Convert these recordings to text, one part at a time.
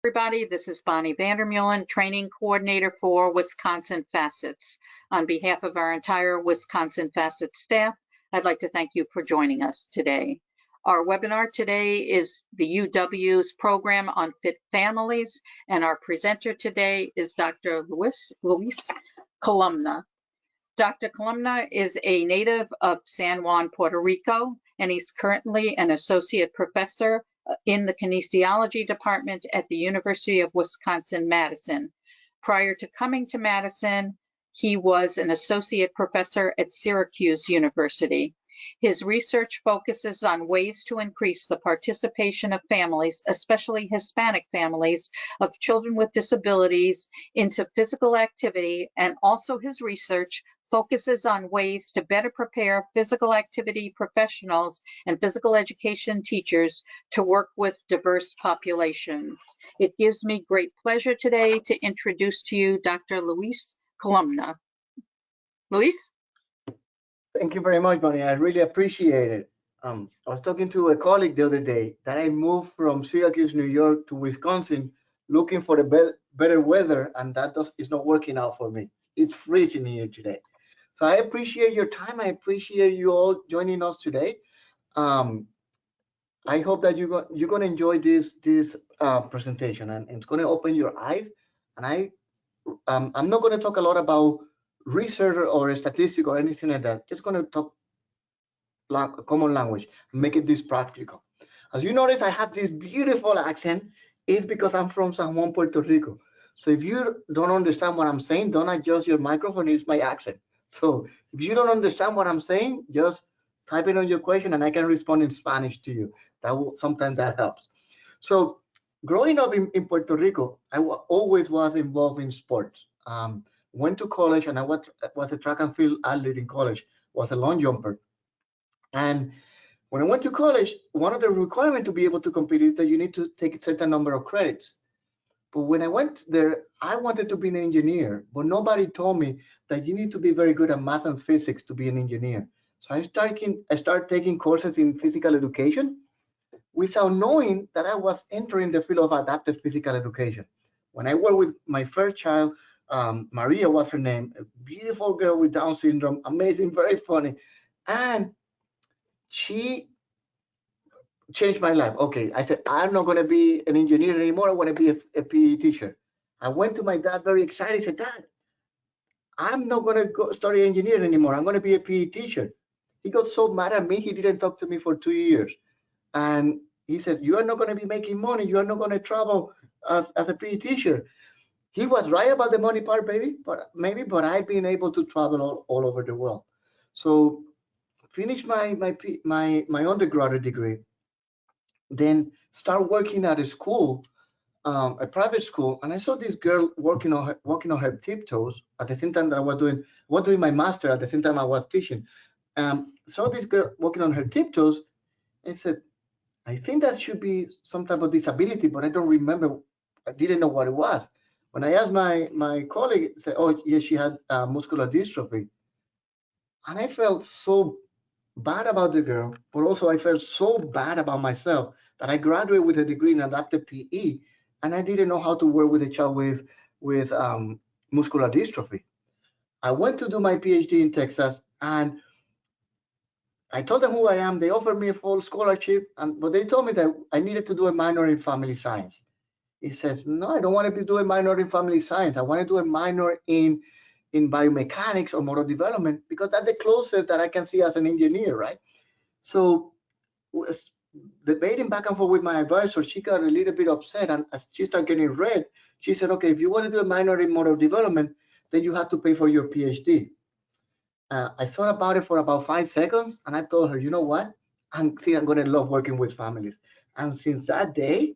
Everybody, this is Bonnie Vandermeulen, Training Coordinator for Wisconsin Facets. On behalf of our entire Wisconsin Facets staff, I'd like to thank you for joining us today. Our webinar today is the UW's program on fit families, and our presenter today is Dr. Luis Columna. Dr. Columna is a native of San Juan, Puerto Rico, and he's currently an associate professor in the kinesiology department at the University of Wisconsin-Madison. Prior to coming to Madison, he was an associate professor at Syracuse University. His research focuses on ways to increase the participation of families, especially Hispanic families, of children with disabilities into physical activity, and also his research focuses on ways to better prepare physical activity professionals and physical education teachers to work with diverse populations. It gives me great pleasure today to introduce to you Dr. Luis Columna. Luis? Thank you very much, Bonnie. I really appreciate it. I was talking to a colleague the other day that I moved from Syracuse, New York to Wisconsin looking for the better weather, and that is not working out for me. It's freezing here today. So I appreciate your time. I appreciate you all joining us today. I hope that you're going to enjoy this presentation, and it's going to open your eyes. And I'm not going to talk a lot about research or statistic or anything like that. Just going to talk common language and make it this practical. As you notice, I have this beautiful accent. It's because I'm from San Juan, Puerto Rico. So if you don't understand what I'm saying, don't adjust your microphone. It's my accent. So if you don't understand what I'm saying, just type it on your question and I can respond in Spanish to you. Sometimes that helps. So growing up in Puerto Rico, I always was involved in sports. Went to college and I was a track and field athlete in college, was a long jumper. And when I went to college, one of the requirements to be able to compete is that you need to take a certain number of credits. But when I went there, I wanted to be an engineer, but nobody told me that you need to be very good at math and physics to be an engineer. So I started taking courses in physical education without knowing that I was entering the field of adaptive physical education. When I worked with my first child, Maria was her name, a beautiful girl with Down syndrome, amazing, very funny. And she changed my life. Okay, I said, I'm not going to be an engineer anymore. I want to be a PE teacher. I went to my dad very excited. I said, Dad, I'm not going to go study engineering anymore. I'm going to be a PE teacher. He got so mad at me, he didn't talk to me for 2 years. And he said, you are not going to be making money. You are not going to travel as a PE teacher. He was right about the money part, but I've been able to travel all over the world. So finished my undergraduate degree, then start working at a school, a private school, and I saw this girl walking on her tiptoes at the same time that I was doing my master at the same time I was teaching. Saw this girl walking on her tiptoes and said, I think that should be some type of disability, but I don't remember. I didn't know what it was. When I asked my colleague, said, oh, yes, she had muscular dystrophy. And I felt so bad about the girl, but also I felt so bad about myself that I graduated with a degree in adaptive PE, and I didn't know how to work with a child with muscular dystrophy. I went to do my PhD in Texas, and I told them who I am. They offered me a full scholarship, but they told me that I needed to do a minor in family science. He says, no, I don't want to do a minor in family science. I want to do a minor in biomechanics or motor development, because that's the closest that I can see as an engineer, right? So debating back and forth with my advisor, she got a little bit upset, and as she started getting red, she said, okay, if you want to do a minor in motor development, then you have to pay for your PhD. I thought about it for about 5 seconds, and I told her, you know what? I'm going to love working with families. And since that day,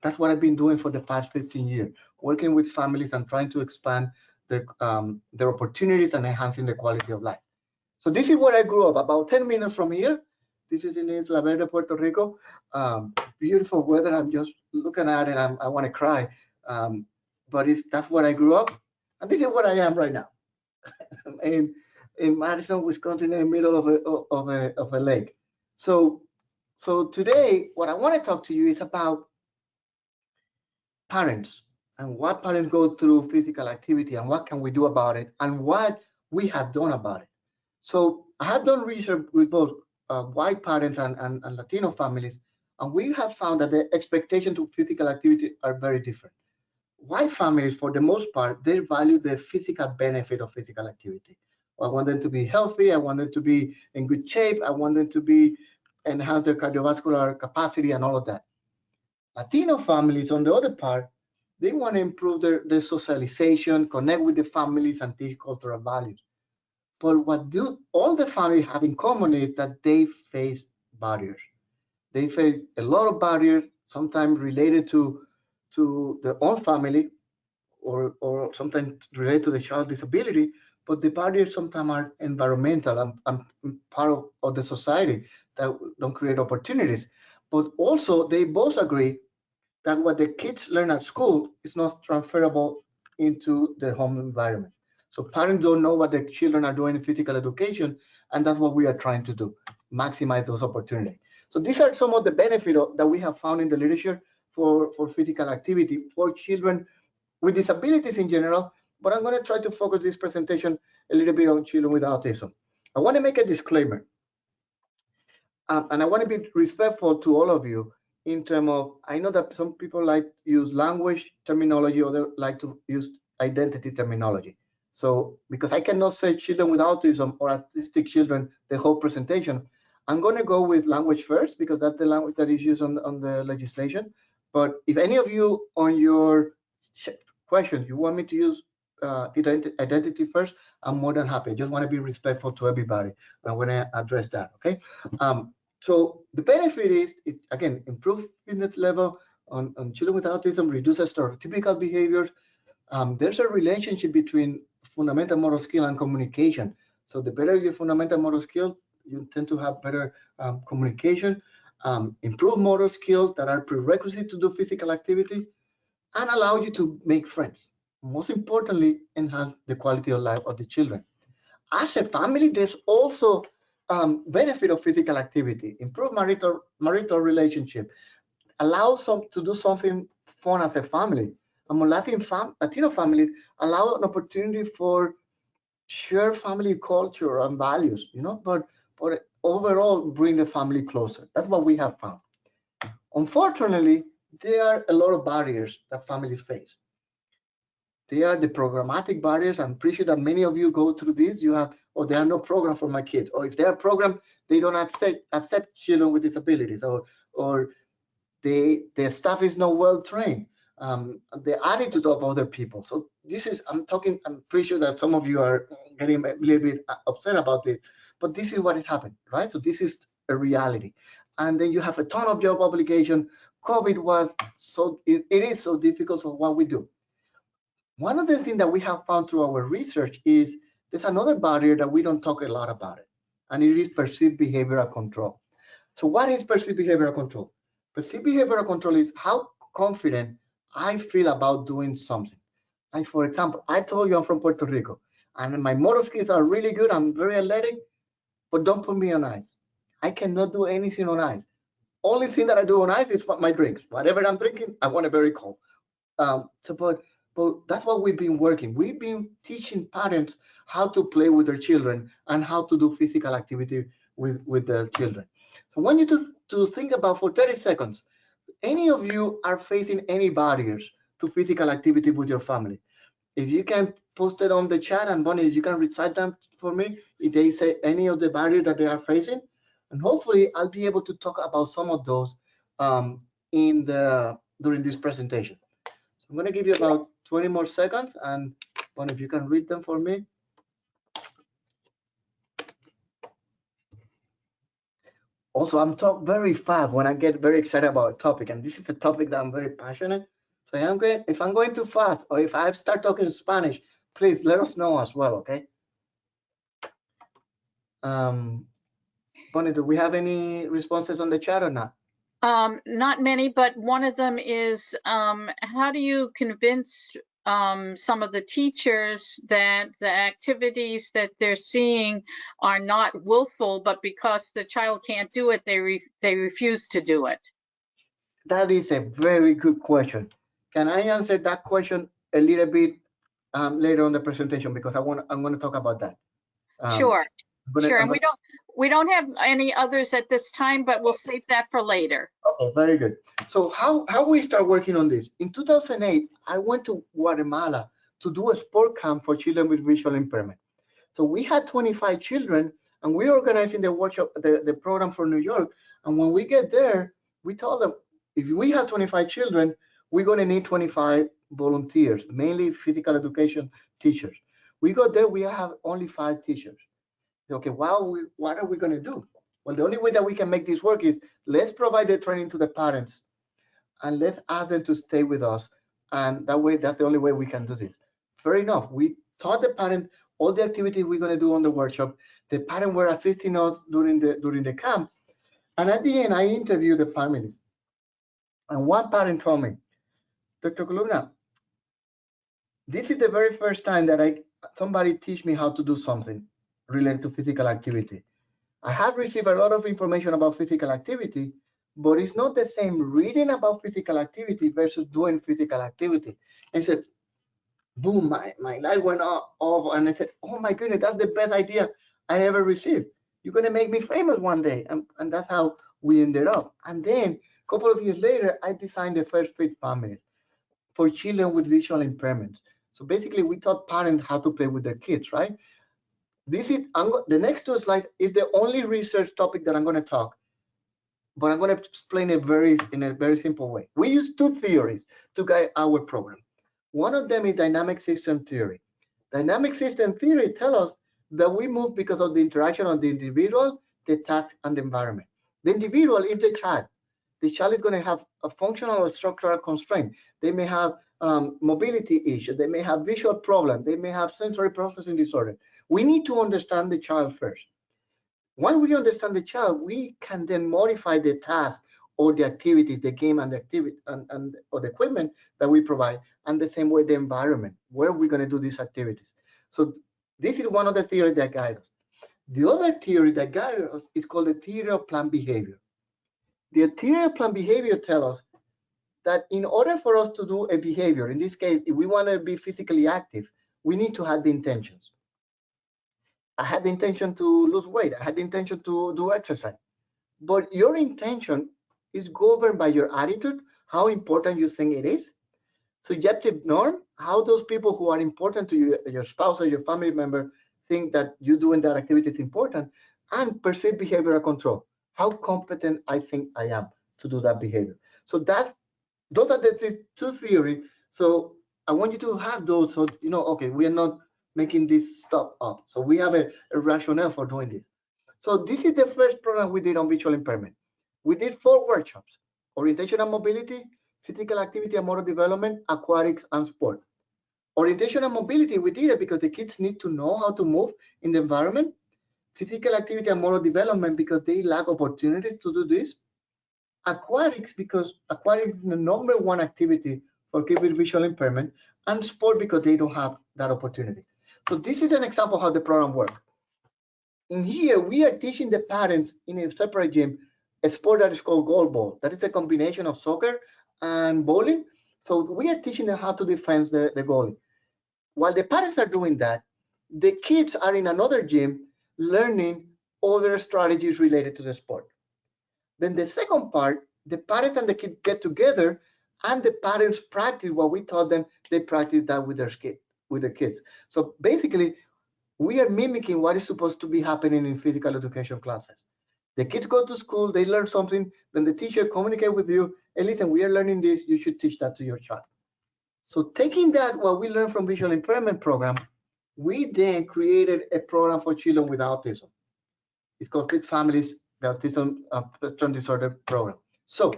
that's what I've been doing for the past 15 years, working with families and trying to expand their opportunities and enhancing the quality of life. So this is where I grew up, about 10 minutes from here. This is in Isla Verde, Puerto Rico. Beautiful weather. I'm just looking at it. I want to cry. But that's where I grew up. And this is where I am right now. in Madison, Wisconsin, in the middle of a lake. So today, what I want to talk to you is about parents and what parents go through physical activity and what can we do about it and what we have done about it. So I have done research with both white parents and Latino families, and we have found that the expectations to physical activity are very different. White families, for the most part, they value the physical benefit of physical activity. I want them to be healthy. I want them to be in good shape. I want them to be enhance their cardiovascular capacity and all of that. Latino families, on the other part, they want to improve their socialization, connect with the families, and teach cultural values. But what do all the families have in common is that they face barriers. They face a lot of barriers, sometimes related to their own family, or sometimes related to the child disability, but the barriers sometimes are environmental and part of the society that don't create opportunities. But also, they both agree that what the kids learn at school is not transferable into their home environment. So parents don't know what their children are doing in physical education, and that's what we are trying to do, maximize those opportunities. So these are some of the benefits that we have found in the literature for physical activity for children with disabilities in general, but I'm going to try to focus this presentation a little bit on children with autism. I want to make a disclaimer, and I want to be respectful to all of you in terms of, I know that some people like to use language terminology, others like to use identity terminology. So because I cannot say children with autism or autistic children the whole presentation, I'm going to go with language first because that's the language that is used on the legislation. But if any of you on your questions, you want me to use identity first, I'm more than happy. I just want to be respectful to everybody. I want to address that, okay? So the benefit is, it, again, improve fitness level on children with autism, reduces stereotypical behaviors. There's a relationship between fundamental motor skill and communication. So the better your fundamental motor skill, you tend to have better communication, improve motor skills that are prerequisite to do physical activity, and allow you to make friends. Most importantly, enhance the quality of life of the children. As a family, there's also benefit of physical activity, improve marital relationship, allow some to do something fun as a family. Among Latino families, allow an opportunity for share family culture and values, but overall bring the family closer. That's what we have found. Unfortunately, there are a lot of barriers that families face. They are the programmatic barriers. I'm pretty sure that many of you go through this. You have, oh, there are no programs for my kids, or if they are programs, they don't accept children with disabilities, or the staff is not well trained. The attitude of other people. So this is, I'm pretty sure that some of you are getting a little bit upset about it, but this is what it happened, right? So this is a reality. And then you have a ton of job obligation. COVID was it is so difficult. So what we do? One of the things that we have found through our research is there's another barrier that we don't talk a lot about it, and it is perceived behavioral control. So what is perceived behavioral control? Perceived behavioral control is how confident I feel about doing something. Like, for example, I told you I'm from Puerto Rico, and my motor skills are really good. I'm very athletic, but don't put me on ice. I cannot do anything on ice. Only thing that I do on ice is my drinks. Whatever I'm drinking, I want it very cold. But that's what we've been working. We've been teaching parents how to play with their children and how to do physical activity with their children. So I want you to think about for 30 seconds, any of you are facing any barriers to physical activity with your family. If you can post it on the chat, and Bonnie, you can recite them for me, if they say any of the barriers that they are facing, and hopefully I'll be able to talk about some of those during this presentation. So I'm going to give you about 20 more seconds, and Bonnie, if you can read them for me. Also, I'm talk very fast when I get very excited about a topic, and this is a topic that I'm very passionate. So if I'm going too fast, or if I start talking Spanish, please let us know as well, okay? Bonnie, do we have any responses on the chat or not? Not many, but one of them is, how do you convince some of the teachers that the activities that they're seeing are not willful, but because the child can't do it, they refuse to do it? That is a very good question. Can I answer that question a little bit later on the presentation, because I'm going to talk about that. Sure, sure. I'm And we don't have any others at this time, but we'll save that for later. Okay, very good. So how we start working on this? In 2008, I went to Guatemala to do a sport camp for children with visual impairment. So we had 25 children, and we're organizing the workshop, the program for New York. And when we get there, we told them, if we have 25 children, we're going to need 25 volunteers, mainly physical education teachers. We got there, we have only 5 teachers. Okay, wow, what are we going to do? Well, the only way that we can make this work is let's provide the training to the parents and let's ask them to stay with us. And that way, that's the only way we can do this. Fair enough. We taught the parent all the activities we're going to do on the workshop. The parents were assisting us during the camp. And at the end, I interviewed the families. And one parent told me, Dr. Columna, this is the very first time that somebody teach me how to do something related to physical activity. I have received a lot of information about physical activity, but it's not the same reading about physical activity versus doing physical activity. I said, boom, my light went off, and I said, oh my goodness, that's the best idea I ever received. You're going to make me famous one day. And that's how we ended up. And then a couple of years later, I designed the first fit families for children with visual impairments. So basically, we taught parents how to play with their kids, right? This is the next 2 slides is the only research topic that I'm going to talk, but I'm going to explain it in a very simple way. We use 2 theories to guide our program. One of them is dynamic system theory. Dynamic system theory tells us that we move because of the interaction of the individual, the task, and the environment. The individual is the child. The child is going to have a functional or structural constraint. They may have mobility issues. They may have visual problems. They may have sensory processing disorder. We need to understand the child first. Once we understand the child, we can then modify the task or the activities, the game and the activity or the equipment that we provide, and the same way the environment, where we're going to do these activities. So this is one of the theories that guide us. The other theory that guides us is called the theory of planned behavior. The theory of planned behavior tells us that in order for us to do a behavior, in this case, if we want to be physically active, we need to have the intentions. I had the intention to lose weight. I had the intention to do exercise. But your intention is governed by your attitude, how important you think it is. Subjective norm, how those people who are important to you, your spouse or your family member, think that you doing that activity is important. And perceived behavioral control, how competent I think I am to do that behavior. So those are the 2 theories. So I want you to have those, so you know, okay, we are not making this stuff up. So we have a rationale for doing this. So this is the first program we did on visual impairment. We did 4 workshops: orientation and mobility, physical activity and motor development, aquatics, and sport. Orientation and mobility, we did it because the kids need to know how to move in the environment. Physical activity and motor development because they lack opportunities to do this. Aquatics, because aquatics is the #1 activity for kids with visual impairment, and sport because they don't have that opportunity. So this is an example of how the program works. In here, we are teaching the parents in a separate gym a sport that is called goal ball. That is a combination of soccer and bowling. So we are teaching them how to defend the goalie. While the parents are doing that, the kids are in another gym learning other strategies related to the sport. Then the second part, the parents and the kids get together, and the parents practice what we taught them. They practice that with their kids. So basically, we are mimicking what is supposed to be happening in physical education classes. The kids go to school, they learn something, then the teacher communicate with you, hey, listen, we are learning this, you should teach that to your child. So taking that, what we learned from visual impairment program, we then created a program for children with autism. It's called Fit Families, the Autism Spectrum Disorder Program. So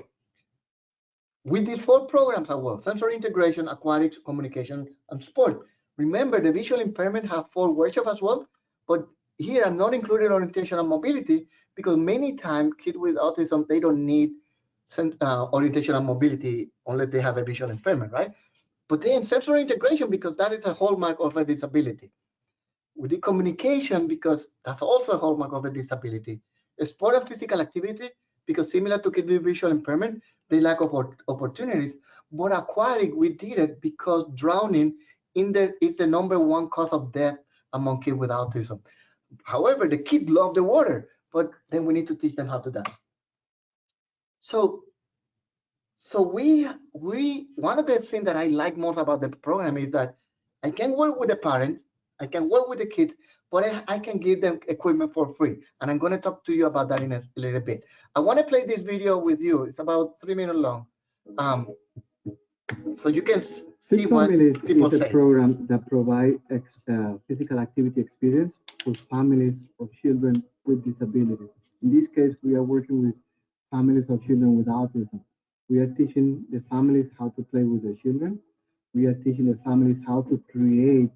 we did 4 programs as well: sensory integration, aquatics, communication, and sport. Remember, the visual impairment have 4 workshops as well, but here I'm not including orientation and mobility because many times kids with autism, they don't need orientation and mobility unless they have a visual impairment, right? But then sensory integration, because that is a hallmark of a disability. We did communication because that's also a hallmark of a disability. Sport and physical activity, because similar to kids with visual impairment, they lack opportunities. But aquatic, we did it because drowning in there is the #1 cause of death among kids with autism. However, the kids love the water, but then we need to teach them how to dive. So, we one of the things that I like most about the program is that I can work with the parents, I can work with the kids, but I can give them equipment for free. And I'm going to talk to you about that in a little bit. I want to play this video with you. It's about 3 minutes long. So you can see what people is a say. program that provides physical activity experience for families of children with disabilities. In this case, we are working with families of children with autism. We are teaching the families how to play with their children. We are teaching the families how to create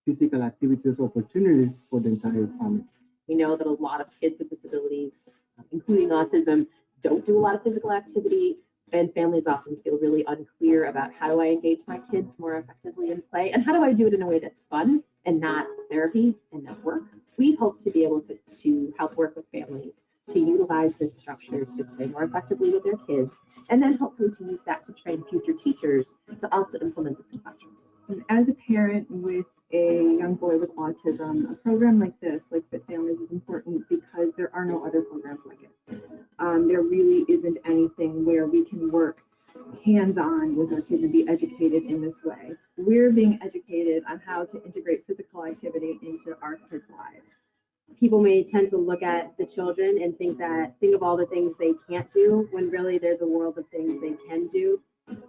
physical activities opportunities for the entire family. We know that a lot of kids with disabilities, including autism, don't do a lot of physical activity, and families often feel really unclear about how do I engage my kids more effectively in play, and how do I do it in a way that's fun and not therapy and not work. We hope to be able to help work with families to utilize this structure to play more effectively with their kids, and then hopefully to use that to train future teachers to also implement this in classrooms. And as a parent with a young boy with autism, a program like this, like Fit Families, is important because there are no other programs like it. There really isn't anything where we can work hands-on with our kids and be educated in this way. We're being educated on how to integrate physical activity into our kids' lives. People may tend to look at the children and think of all the things they can't do, when really there's a world of things they can do.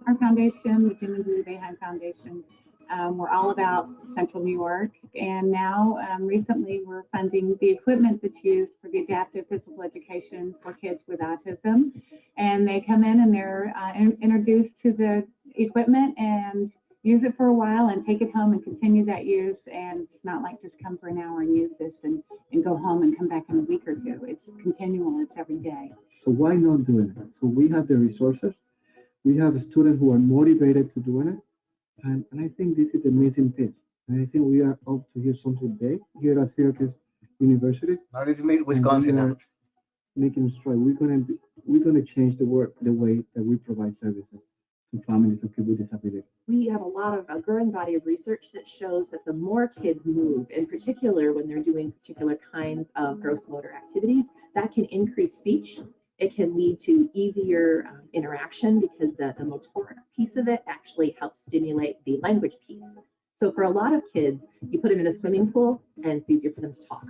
Our foundation, the Human Blue Bayheim Foundation, we're all about Central New York, and now recently we're funding the equipment that's used for the adaptive physical education for kids with autism. And they come in and they're introduced to the equipment and use it for a while and take it home and continue that use. And it's not like just come for an hour and use this and go home and come back in a week or two. It's continual, it's every day. So why not doing it? So we have the resources. We have students who are motivated to doing it. And I think this is the missing piece. And I think we are up to hear something big here at Syracuse University. Now it's Wisconsin now. Making a stride. We're gonna change the way that we provide services to families of people with disabilities. We have a growing body of research that shows that the more kids move, in particular when they're doing particular kinds of gross motor activities, that can increase speech. It can lead to easier interaction because the motoric piece of it actually helps stimulate the language piece. So for a lot of kids, you put them in a swimming pool and it's easier for them to talk.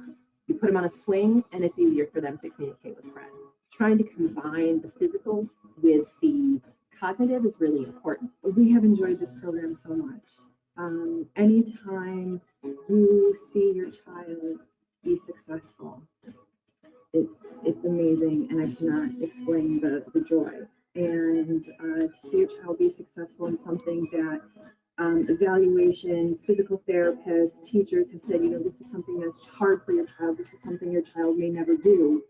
You put them on a swing and it's easier for them to communicate with friends. Trying to combine the physical with the cognitive is really important. We have enjoyed this program so much. Anytime you see your child be successful, it's amazing, and I cannot explain the joy. And to see a child be successful in something that evaluations, physical therapists, teachers have said, this is something that's hard for your child, this is something your child may never do,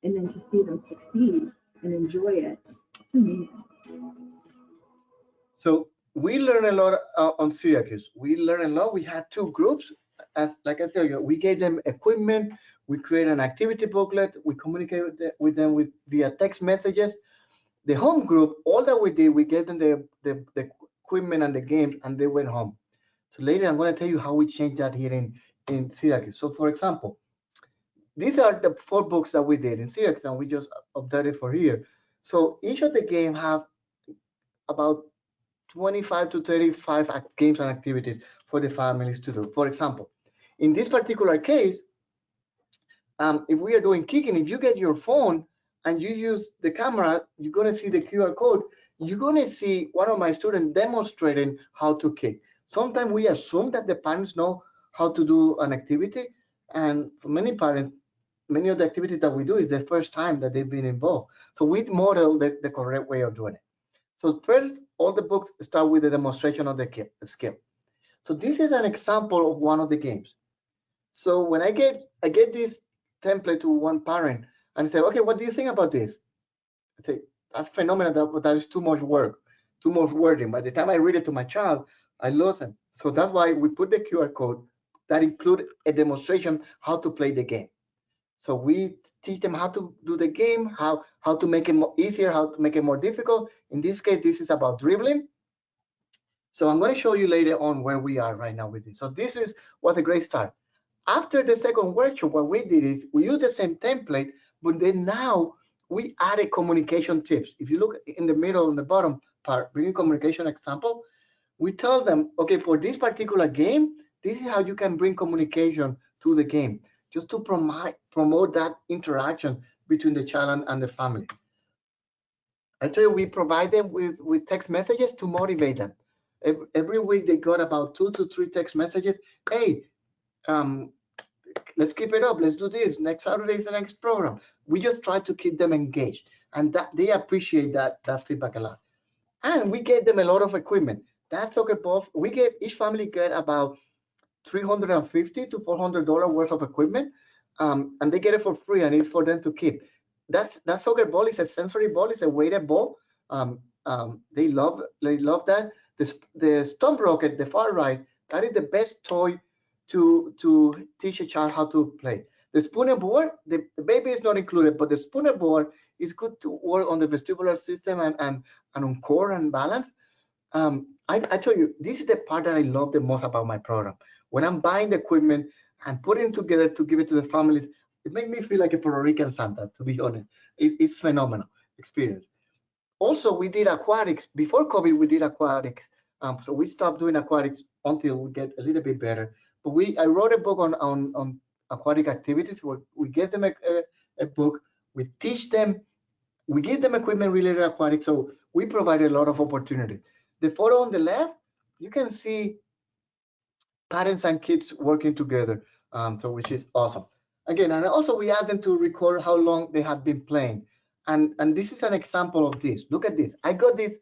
and then to see them succeed and enjoy it, it's amazing. So we learn a lot on Syracuse. We learn a lot. We had 2 groups. Like I said, we gave them equipment. We create an activity booklet. We communicate with them via text messages. The home group, all that we did, we gave them the equipment and the games, and they went home. So later, I'm going to tell you how we changed that here in Syracuse. So for example, these are the 4 books that we did in Syracuse, and we just updated for here. So each of the games have about 25 to 35 games and activities for the families to do. For example, in this particular case, if we are doing kicking, if you get your phone and you use the camera, you're going to see the QR code. You're going to see one of my students demonstrating how to kick. Sometimes we assume that the parents know how to do an activity. And for many parents, many of the activities that we do is the first time that they've been involved. So we model the correct way of doing it. So first, all the books start with the demonstration of the skill. So this is an example of one of the games. So when I gave this template to one parent and said, okay, what do you think about this? I say, that's phenomenal, but that is too much work, too much wording. By the time I read it to my child, I lose them. So that's why we put the QR code that include a demonstration how to play the game. So we teach them how to do the game, how to make it more easier, how to make it more difficult. In this case, this is about dribbling. So I'm going to show you later on where we are right now with this. So this was a great start. After the second workshop, what we did is we used the same template, but then now we added communication tips. If you look in the middle, on the bottom part, bringing communication example, we tell them, okay, for this particular game, this is how you can bring communication to the game, just to promote that interaction between the child and the family. Actually, we provide them with text messages to motivate them. Every week they got about 2 to 3 text messages. Hey, let's keep it up. Let's do this. Next Saturday is the next program. We just try to keep them engaged, and that they appreciate that feedback a lot. And we gave them a lot of equipment. That soccer ball, we gave each family get about $350 to $400 worth of equipment, and they get it for free, and it's for them to keep. That soccer ball is a sensory ball. It's a weighted ball. They love that. The stump rocket, the far right, that is the best toy to teach a child how to play. The spooner board, the baby is not included, but the spooner board is good to work on the vestibular system and on core and balance. I tell you, this is the part that I love the most about my program. When I'm buying the equipment and putting it together to give it to the families, it makes me feel like a Puerto Rican Santa, to be honest. It's phenomenal experience. Also, we did aquatics. Before COVID, we did aquatics. So we stopped doing aquatics until we get a little bit better. But I wrote a book on aquatic activities. Where we give them a book. We teach them. We give them equipment related to aquatics. So we provide a lot of opportunity. The photo on the left, you can see parents and kids working together, so which is awesome. Again, and also we ask them to record how long they have been playing. And this is an example of this. Look at this. I got this.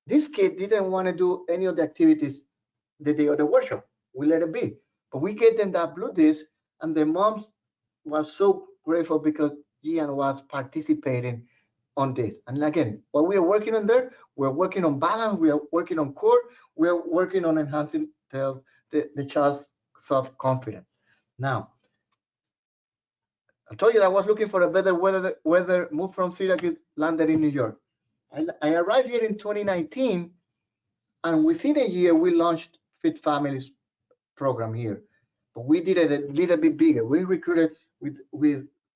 This kid didn't want to do any of the activities the day of the workshop. We let it be. But we gave them that blue disc, and the moms was so grateful because Gian was participating on this. And again, what we are working on there, we're working on balance, we are working on core, we're working on enhancing the child's self-confidence. Now, I told you that I was looking for a better weather, moved from Syracuse, landed in New York. I arrived here in 2019, and within a year, we launched Fit Families program here. But we did it a little bit bigger. We recruited, with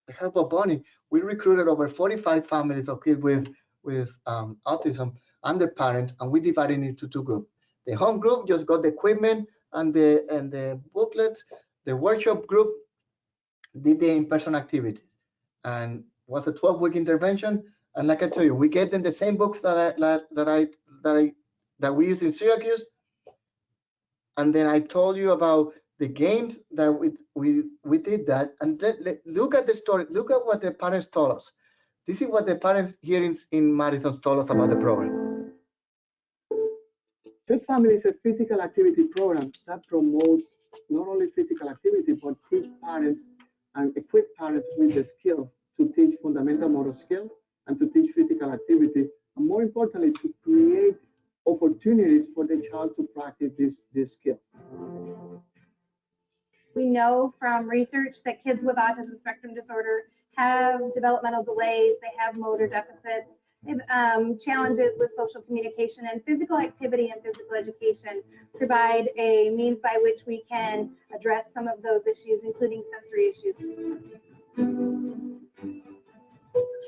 the help of Bonnie, we recruited over 45 families of kids with autism and their parents, and we divided into 2 groups. The home group just got the equipment and the booklets. The workshop group did the in-person activities, and was a 12-week intervention. And like I tell you, we gave them the same books that we use in Syracuse. And then I told you about the games that we did that. And look at the story. Look at what the parents told us. This is what the parents here in Madison told us about the program. Fit Family is a physical activity program that promotes not only physical activity, but teach parents and equip parents with the skills to teach fundamental motor skills and to teach physical activity, and more importantly, to create opportunities for the child to practice this skill. We know from research that kids with autism spectrum disorder have developmental delays, they have motor deficits, they have challenges with social communication, and physical activity and physical education provide a means by which we can address some of those issues, including sensory issues.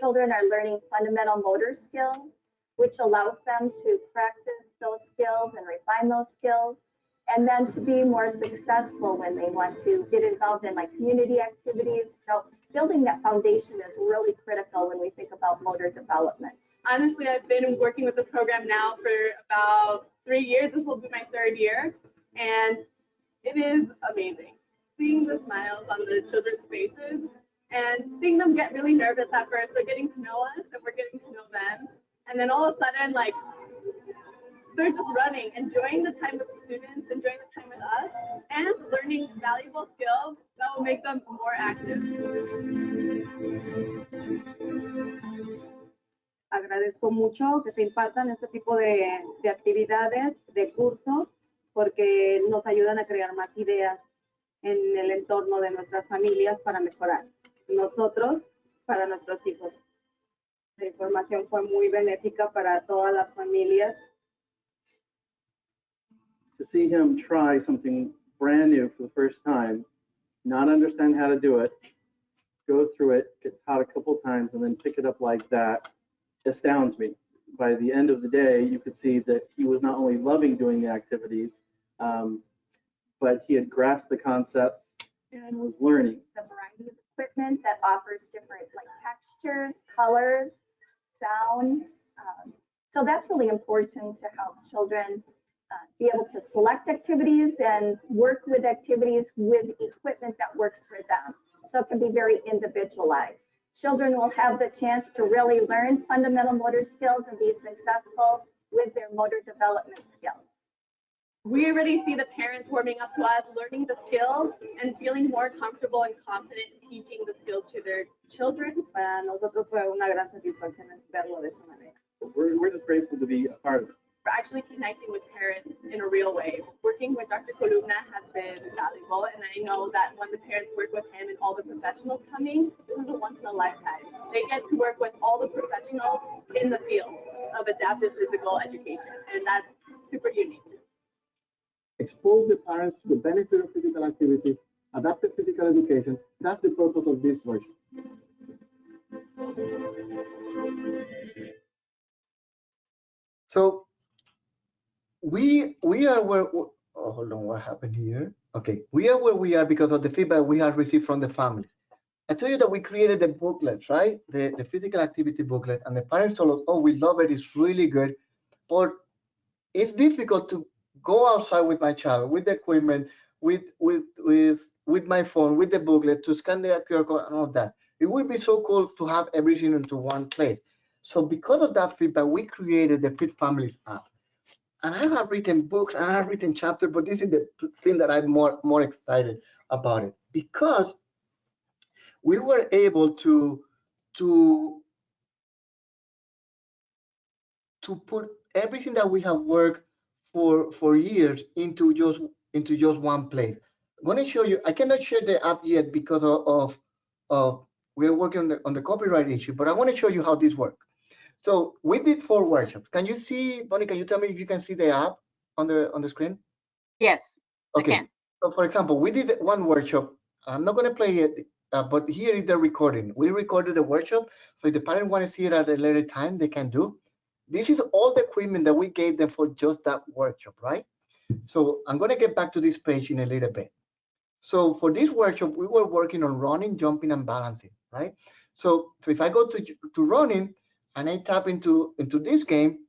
Children are learning fundamental motor skills, which allows them to practice those skills and refine those skills, and then to be more successful when they want to get involved in like community activities. So building that foundation is really critical when we think about motor development. Honestly, I've been working with the program now for about 3 years. This will be my 3rd year, and it is amazing. Seeing the smiles on the children's faces and seeing them get really nervous at first. They're getting to know us and we're getting to know them. And then all of a sudden, like, they're just running, enjoying the time with the students, enjoying the time with us, and learning valuable skills that will make them more active. Agradezco mucho que se impartan este tipo de actividades, de cursos, porque nos ayudan a crear más ideas en el entorno de nuestras familias para mejorar. Nosotros, para nuestros hijos. La información fue muy benéfica para todas las familias. to see him try something brand new for the first time, not understand how to do it, go through it, get taught a couple times, and then pick it up like that astounds me. By the end of the day, you could see that he was not only loving doing the activities, but he had grasped the concepts and was learning. The variety of equipment that offers different like textures, colors, sounds. So that's really important to help children be able to select activities and work with activities with equipment that works for them. So it can be very individualized. Children will have the chance to really learn fundamental motor skills and be successful with their motor development skills. We already see the parents warming up to us, learning the skills, and feeling more comfortable and confident in teaching the skills to their children. Para nosotros fue una gran satisfacción verlo de esa manera. We're just grateful to be a part of it. For actually connecting with parents in a real way. Working with Dr. Columna has been valuable, and I know that when the parents work with him and all the professionals coming, this is a once in a lifetime. They get to work with all the professionals in the field of adaptive physical education, and that's super unique. Expose the parents to the benefit of physical activity, adaptive physical education. That's the purpose of this workshop. So we are where, oh, hold on, what happened here? Okay, we are where we are because of the feedback we have received from the families. I told you that we created the booklets, right? The physical activity booklet, and the parents told us, oh, we love it, it's really good, but it's difficult to go outside with my child, with the equipment, with my phone, with the booklet, to scan the QR code and all that. It would be so cool to have everything into one place. So because of that feedback, we created the Fit Families app. And I have written books and I have written chapters, but this is the thing that I'm more excited about it, because we were able to put everything that we have worked for years into just one place. I'm going to show you. I cannot share the app yet because of we're working on the copyright issue, but I want to show you how this works. So we did 4 workshops. Can you see, Bonnie? Can you tell me if you can see the app on the screen? Yes, Okay. I can. So for example, we did 1 workshop. I'm not going to play it, but here is the recording. We recorded the workshop, so if the parent want to see it at a later time, they can do. This is all the equipment that we gave them for just that workshop, right? So I'm going to get back to this page in a little bit. So for this workshop, we were working on running, jumping, and balancing, right? So if I go to running and I tap into this game,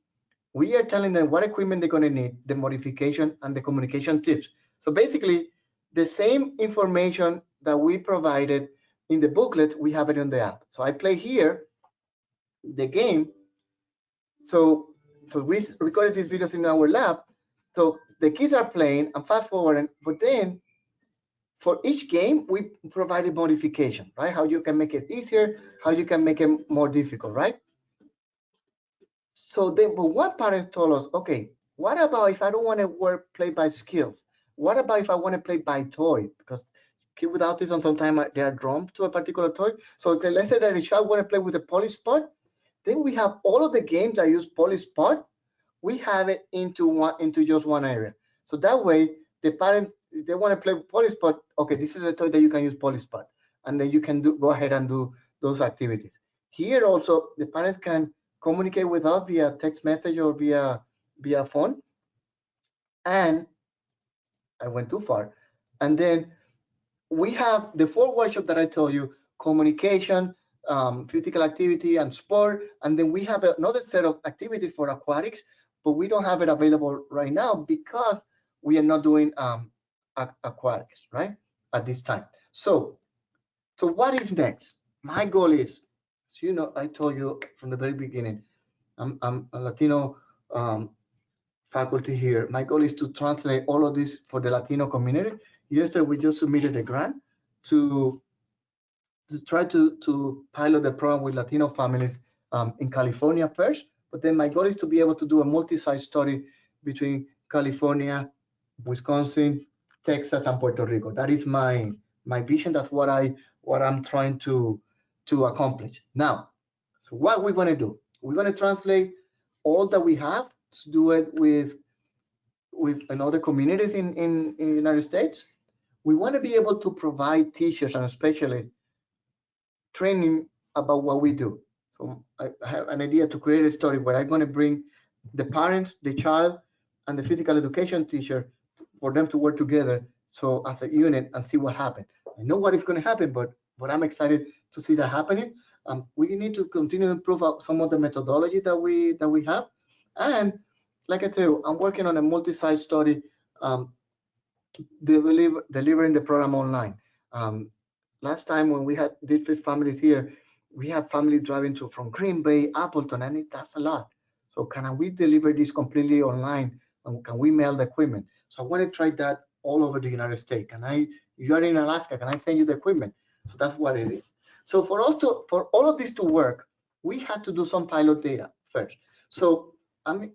we are telling them what equipment they're going to need, the modification, and the communication tips. So basically, the same information that we provided in the booklet, we have it in the app. So I play here the game. So we recorded these videos in our lab. So the kids are playing and fast forwarding, but then for each game, we provided modification, right? How you can make it easier, how you can make it more difficult, right? So then, but one parent told us, okay, what about if I don't want to play by skills? What about if I want to play by toy? Because kids with autism sometimes they are drawn to a particular toy. So let's say that a child want to play with a Polyspot, then we have all of the games that use Polyspot. We have it into just one area. So that way, the parent, if they want to play with Polyspot, okay, this is a toy that you can use Polyspot, and then you can go ahead and do those activities. Here also, the parent can communicate with us via text message or via phone. And I went too far. And then we have the 4 workshops that I told you: communication, physical activity, and sport. And then we have another set of activities for aquatics, but we don't have it available right now because we are not doing aquatics, right, at this time. So what is next? My goal is, so, you know, I told you from the very beginning, I'm a Latino faculty here. My goal is to translate all of this for the Latino community. Yesterday, we just submitted a grant to try to pilot the program with Latino families in California first. But then my goal is to be able to do a multi-site study between California, Wisconsin, Texas, and Puerto Rico. That is my vision. That's what I'm trying to accomplish. Now, so what we're going to do? We're going to translate all that we have to do it with in other communities in the United States. We want to be able to provide teachers and specialists training about what we do. So I have an idea to create a story where I'm going to bring the parents, the child, and the physical education teacher for them to work together, so as a unit, and see what happens. I know what is going to happen, but I'm excited to see that happening. We need to continue to improve some of the methodology that we have, and like I tell you, I'm working on a multi-site study, delivering the program online. Last time when we did Fit Families here, we had families driving from Green Bay, Appleton, and that's a lot. So can we deliver this completely online? And can we mail the equipment? So I want to try that all over the United States. You are in Alaska, can I send you the equipment? So that's what it is. So for all of this to work, we had to do some pilot data first. So I'm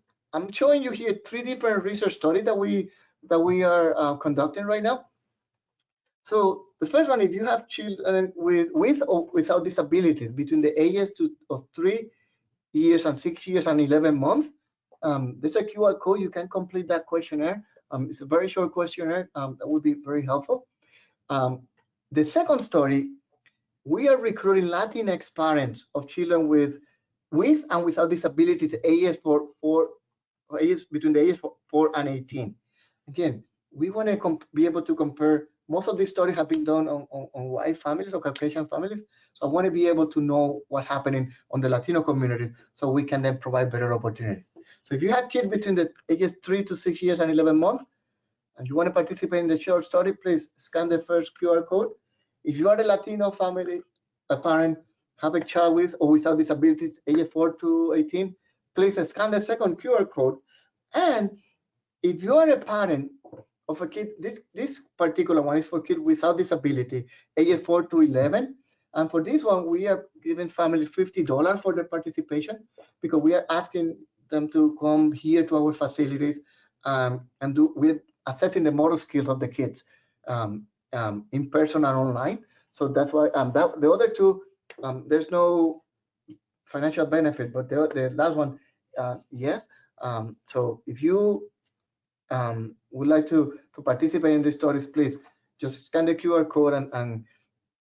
showing you here 3 different research studies that we are conducting right now. So the first one, if you have children with or without disabilities between the ages of 3 years and 6 years and 11 months, there's a QR code. You can complete that questionnaire. It's a very short questionnaire. That would be very helpful. The second study, we are recruiting Latinx parents of children with and without disabilities, ages between the ages 4 and 18. Again, we want to be able to compare. Most of these studies have been done on white families or Caucasian families. So I want to be able to know what's happening on the Latino community, so we can then provide better opportunities. So if you have kids between the ages 3 to 6 years and 11 months, and you want to participate in the short study, please scan the first QR code. If you are a Latino family, a parent, have a child with or without disabilities, ages 4 to 18, please scan the second QR code. And if you are a parent of a kid, this particular one is for kids without disability, ages 4 to 11. And for this one, we are giving families $50 for their participation, because we are asking them to come here to our facilities, and we're assessing the motor skills of the kids in person and online. So that's why the other two, there's no financial benefit, but the last one, yes. So if you would like to participate in the studies, please just scan the QR code and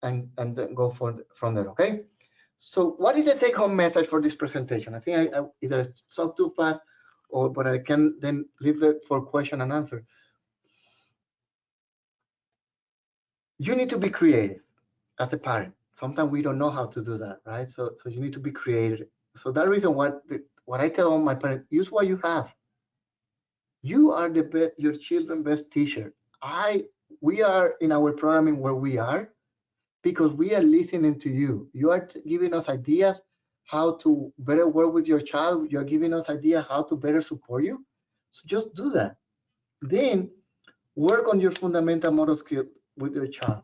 then go from there. Okay. So what is the take-home message for this presentation? I think I either talk too fast, but I can then leave it for question and answer. You need to be creative as a parent. Sometimes we don't know how to do that, right? So you need to be creative. So that reason what I tell all my parents, use what you have. You are the best, your children's best teacher. We are in our programming where we are because we are listening to you. You are giving us ideas how to better work with your child. You're giving us ideas how to better support you. So just do that. Then work on your fundamental motor skill with your child.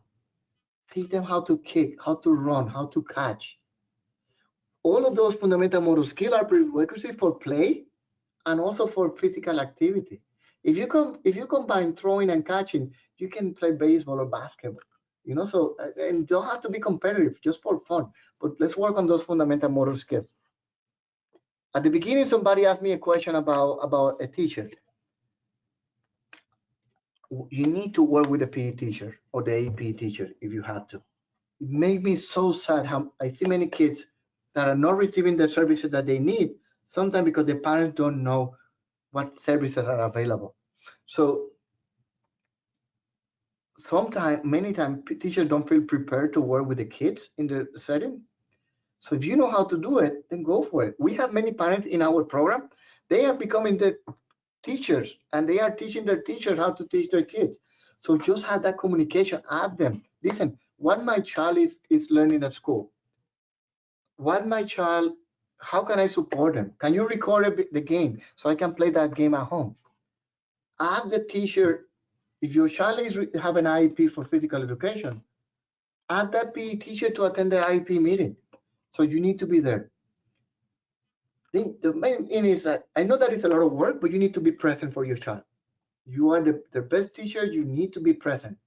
Teach them how to kick, how to run, how to catch. All of those fundamental motor skills are prerequisites for play and also for physical activity. If you combine throwing and catching, you can play baseball or basketball. So and don't have to be competitive, just for fun. But let's work on those fundamental motor skills. At the beginning, somebody asked me a question about a teacher. You need to work with a PE teacher or the AP teacher if you have to. It made me so sad how I see many kids that are not receiving the services that they need, sometimes because the parents don't know what services are available. So many times teachers don't feel prepared to work with the kids in the setting. So if you know how to do it, then go for it. We have many parents in our program. They are becoming the teachers, and they are teaching their teachers how to teach their kids. So just have that communication. Ask them, listen, what my child is learning at school. How can I support them? Can you record the game so I can play that game at home? Ask the teacher, if your child have an IEP for physical education, ask that PE teacher to attend the IEP meeting. So you need to be there. The main thing is that I know that it's a lot of work, but you need to be present for your child. You are the best teacher. You need to be present.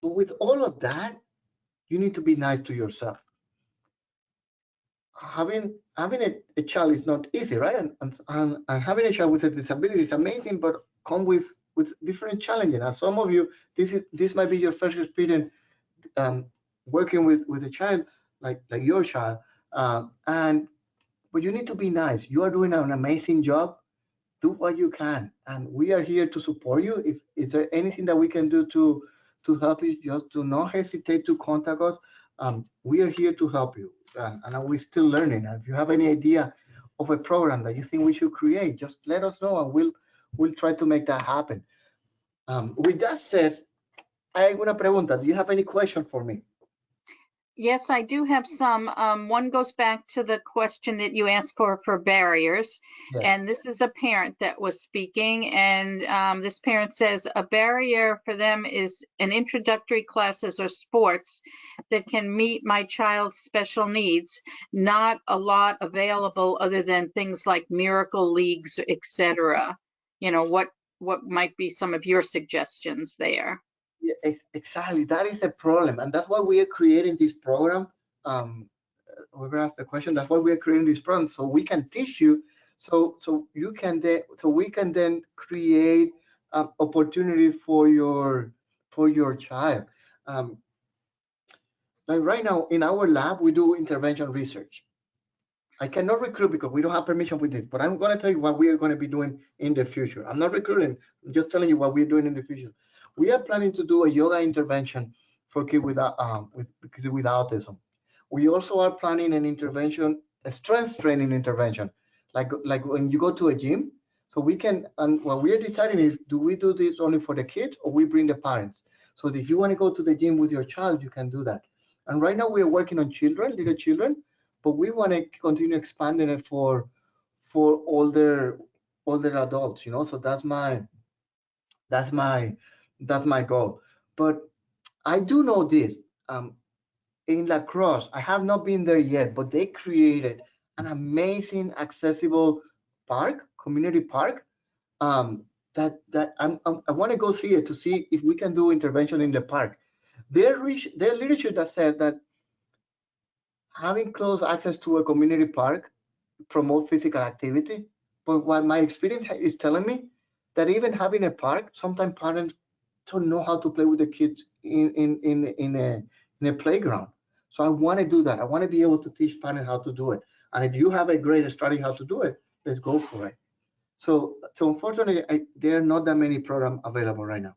But with all of that, you need to be nice to yourself. Having a child is not easy, right? And having a child with a disability is amazing, but come with different challenges. And some of you, this might be your first experience working with a child like your child, but you need to be nice. You are doing an amazing job. Do what you can, and we are here to support you. If is there anything that we can do to help you, just do not hesitate to contact us. We are here to help you, and we're still learning. And if you have any idea of a program that you think we should create, just let us know, and we'll try to make that happen. With that said, hay una pregunta. Do you have any question for me? Yes, I do have some. One goes back to the question that you asked for barriers. Yes. And this is a parent that was speaking. And this parent says a barrier for them is an introductory classes or sports that can meet my child's special needs. Not a lot available other than things like miracle leagues, etc. You know, what might be some of your suggestions there? Yeah, exactly. That is a problem, and that's why we are creating this program. We're gonna ask the question. That's why we are creating this program, so we can teach you, so you can then, so we can then create opportunity for your child. Um, like right now in our lab, we do intervention research. I cannot recruit because we don't have permission with this, but I'm going to tell you what we are going to be doing in the future. I'm not recruiting, I'm just telling you what we're doing in the future. We are planning to do a yoga intervention for kids with autism. We also are planning an intervention, a strength training intervention, like when you go to a gym. So we can, and what we are deciding is, do we do this only for the kids or we bring the parents? So if you want to go to the gym with your child, you can do that. And right now we are working on children, little children, but we want to continue expanding it for older adults, you know. So that's my that's my goal. But I do know this. In La Crosse, I have not been there yet, but they created an amazing accessible park, community park. That I want to go see it to see if we can do intervention in the park. There literature that says that having close access to a community park promote physical activity. But what my experience is telling me, that even having a park, sometimes parents don't know how to play with the kids in a playground. So I want to do that. I want to be able to teach parents how to do it. And if you have a great study how to do it, let's go for it. So unfortunately, there are not that many programs available right now.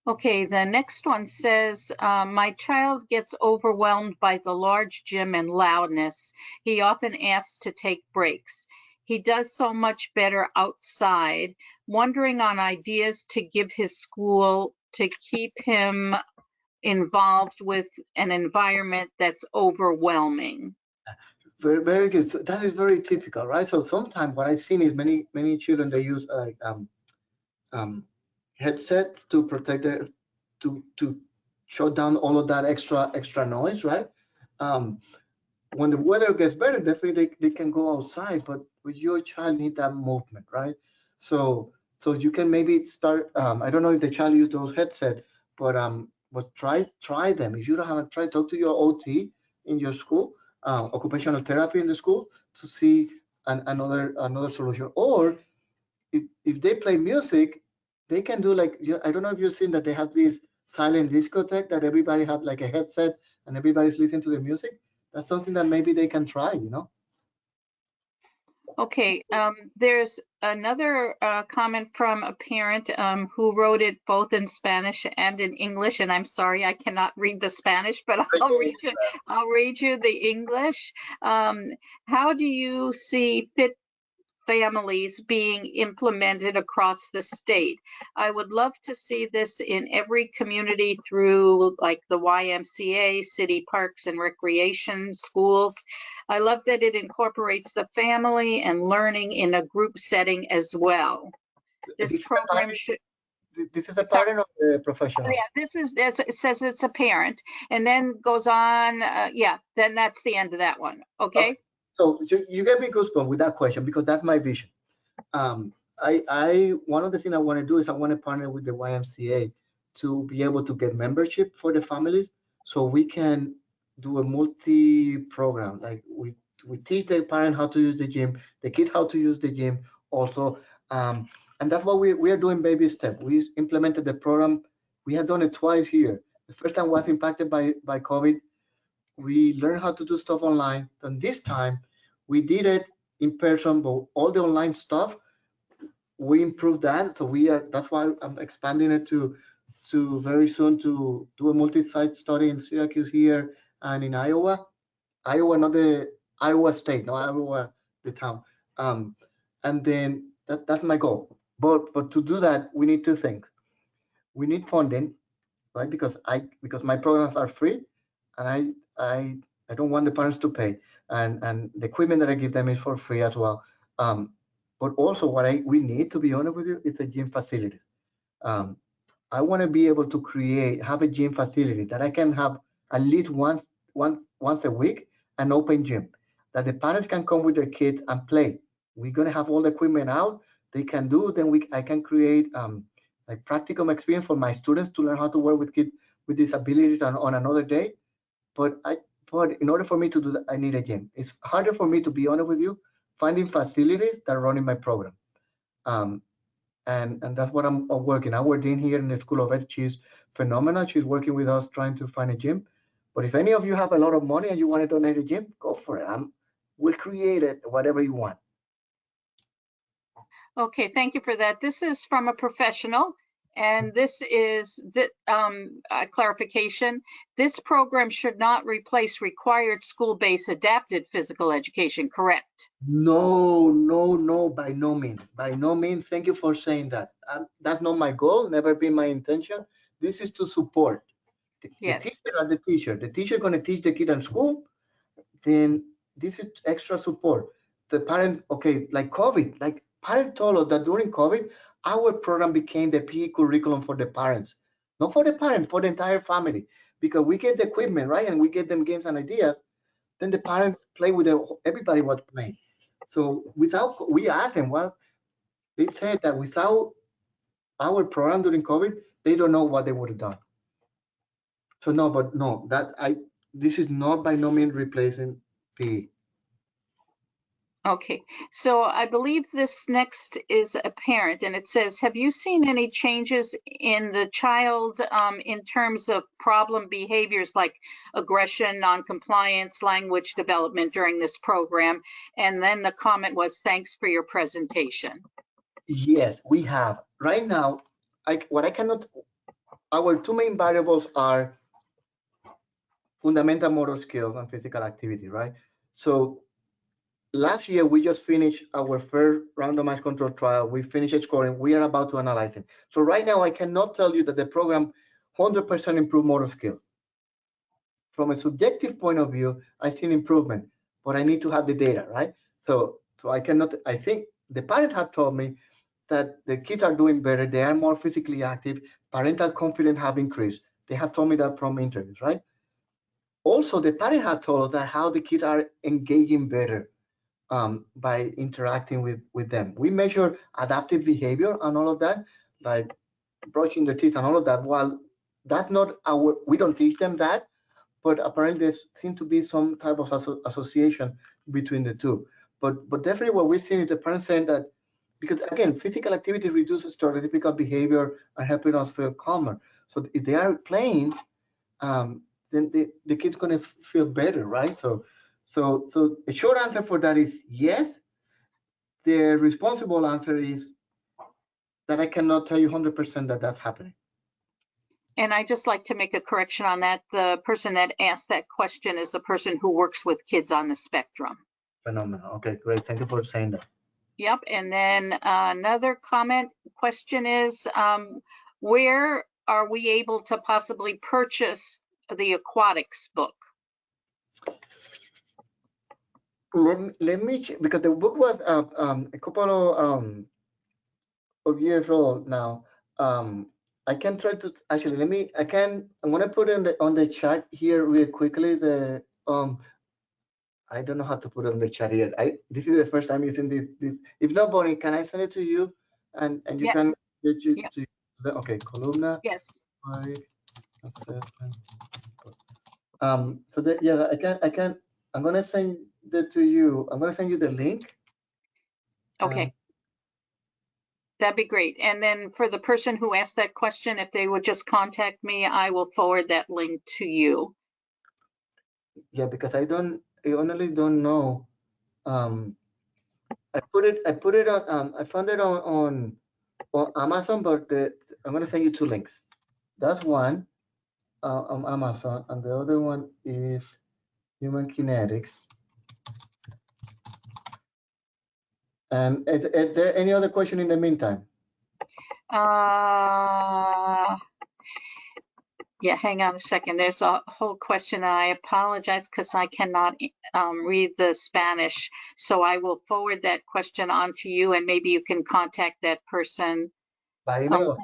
Okay, the next one says, my child gets overwhelmed by the large gym and loudness. He often asks to take breaks. He does so much better outside. Wondering on ideas to give his school to keep him involved with an environment that's overwhelming. Very, very good. So that is very typical, right? So sometimes what I've seen is many children, they use um, headsets to protect their to shut down all of that extra noise, right? Um, when the weather gets better, definitely they can go outside, but with your child need that movement, right? So you can maybe start. I don't know if the child use those headset, but try them. If you don't have a try, talk to your OT in your school, occupational therapy in the school, to see another solution. Or if they play music, they can do like, I don't know if you've seen that they have this silent discotheque that everybody have like a headset and everybody's listening to the music. That's something that maybe they can try, you know. Okay, there's another comment from a parent who wrote it both in Spanish and in English, and I'm sorry I cannot read the Spanish, but I'll read you the English. How do you see fit families being implemented across the state? I would love to see this in every community through like the YMCA, city parks and recreation, schools. I love that it incorporates the family and learning in a group setting as well. This program should. This is a parent or a professional? Yeah, it says it's a parent, and then goes on. Yeah, then that's the end of that one. Okay. So you gave me goosebumps with that question because that's my vision. One of the things I want to do is I want to partner with the YMCA to be able to get membership for the families, so we can do a multi-program. Like we teach the parent how to use the gym, the kid how to use the gym. Also, And that's what we are doing baby step. We implemented the program. We had done it twice here. The first time was impacted by COVID. We learned how to do stuff online. And this time we did it in person, but all the online stuff, we improved that. So that's why I'm expanding it to very soon to do a multi-site study in Syracuse here and in Iowa. Iowa, not the Iowa State, not Iowa, the town. And then that's my goal. But to do that, we need two things. We need funding, right? Because my programs are free, and I don't want the parents to pay, and the equipment that I give them is for free as well. But also, we need, to be honest with you, is a gym facility. I want to be able to have a gym facility that I can have at least once a week, an open gym that the parents can come with their kids and play. We're gonna have all the equipment out. They can do. Then I can create like practical experience for my students to learn how to work with kids with disabilities on another day. But in order for me to do that, I need a gym. It's harder for me, to be honest with you, finding facilities that are running my program. And that's what I'm working. Our dean here in the School of Ed, she's phenomenal. She's working with us trying to find a gym. But if any of you have a lot of money and you want to donate a gym, go for it. We'll create it, whatever you want. Okay, thank you for that. This is from a professional, and this is a clarification. This program should not replace required school-based adapted physical education, correct? No, by no means. By no means. Thank you for saying that. That's not my goal, never been my intention. This is to support. Yes. The teacher are the teacher. The teacher going to teach the kid in school, then this is extra support. The parent, okay, like COVID, like parent told us that during COVID, our program became the PE curriculum for the parents, not for the parents, for the entire family, because we get the equipment, right? And we get them games and ideas. Then the parents play with everybody was playing. So we asked them, well, they said that without our program during COVID, they don't know what they would have done. So no, this is not by no means replacing PE. Okay, so I believe this next is a parent, and it says, have you seen any changes in the child in terms of problem behaviors like aggression, noncompliance, language development during this program? And then the comment was, thanks for your presentation. Yes, we have. Right now, our two main variables are fundamental motor skills and physical activity, right? So last year, we just finished our first randomized control trial. We finished scoring. We are about to analyze it. So right now, I cannot tell you that the program 100% improved motor skills. From a subjective point of view, I see an improvement, but I need to have the data, right? So I cannot. I think the parent had told me that the kids are doing better. They are more physically active. Parental confidence have increased. They have told me that from interviews, right? Also, the parent had told us that how the kids are engaging better by interacting with them. We measure adaptive behavior and all of that, like brushing the teeth and all of that. While that's not we don't teach them that, but apparently there seems to be some type of association between the two. But definitely what we're seeing is the parents saying that, because again, physical activity reduces stereotypical behavior and helping us feel calmer. So if they are playing, then the kid's gonna feel better, right? So a short answer for that is yes. The responsible answer is that I cannot tell you 100% that that's happening. And I just like to make a correction on that. The person that asked that question is a person who works with kids on the spectrum. Phenomenal. Okay, great. Thank you for saying that. Yep. And then another question is, where are we able to possibly purchase the aquatics book? Let me check, because the book was a couple of years old now. I can try to actually I'm gonna put in on the chat here real quickly the I don't know how to put it on the chat here. This is the first time using this. If not, Bonnie, can I send it to you and you can get you to the okay columna. Yes. So that yeah, I can I'm gonna send it to you. I'm gonna send you the link. Okay. That'd be great. And then for the person who asked that question, if they would just contact me, I will forward that link to you. Yeah, because I honestly don't know. I put it on, I found it on Amazon, but I'm gonna send you two links. That's one on Amazon, and the other one is Human Kinetics. And is there any other question in the meantime? Yeah, hang on a second. There's a whole question, and I apologize because I cannot read the Spanish. So I will forward that question on to you, and maybe you can contact that person By email?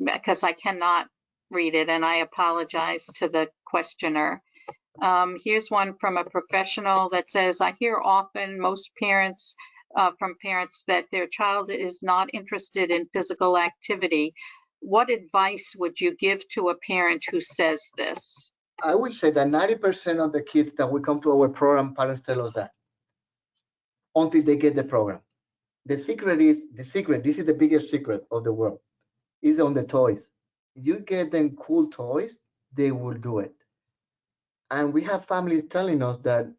because I cannot read it, and I apologize to the questioner. Here's one from a professional that says, I hear often most parents from parents that their child is not interested in physical activity. What advice would you give to a parent who says this? I would say that 90% of the kids that will come to our program, parents tell us that until they get the program. This is the biggest secret of the world, is on the toys. You get them cool toys, they will do it. And we have families telling us that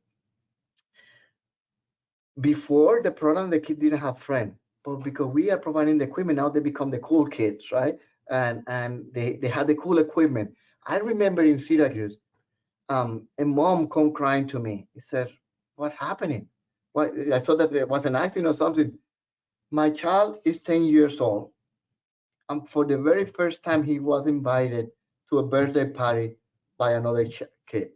before the program, the kid didn't have friends, but because we are providing the equipment, now they become the cool kids, right? And they have the cool equipment. I remember in Syracuse, a mom come crying to me. He said, "What's happening? What? I thought that there was an accident or something. My child is 10 years old, and for the very first time, he was invited to a birthday party by another kid,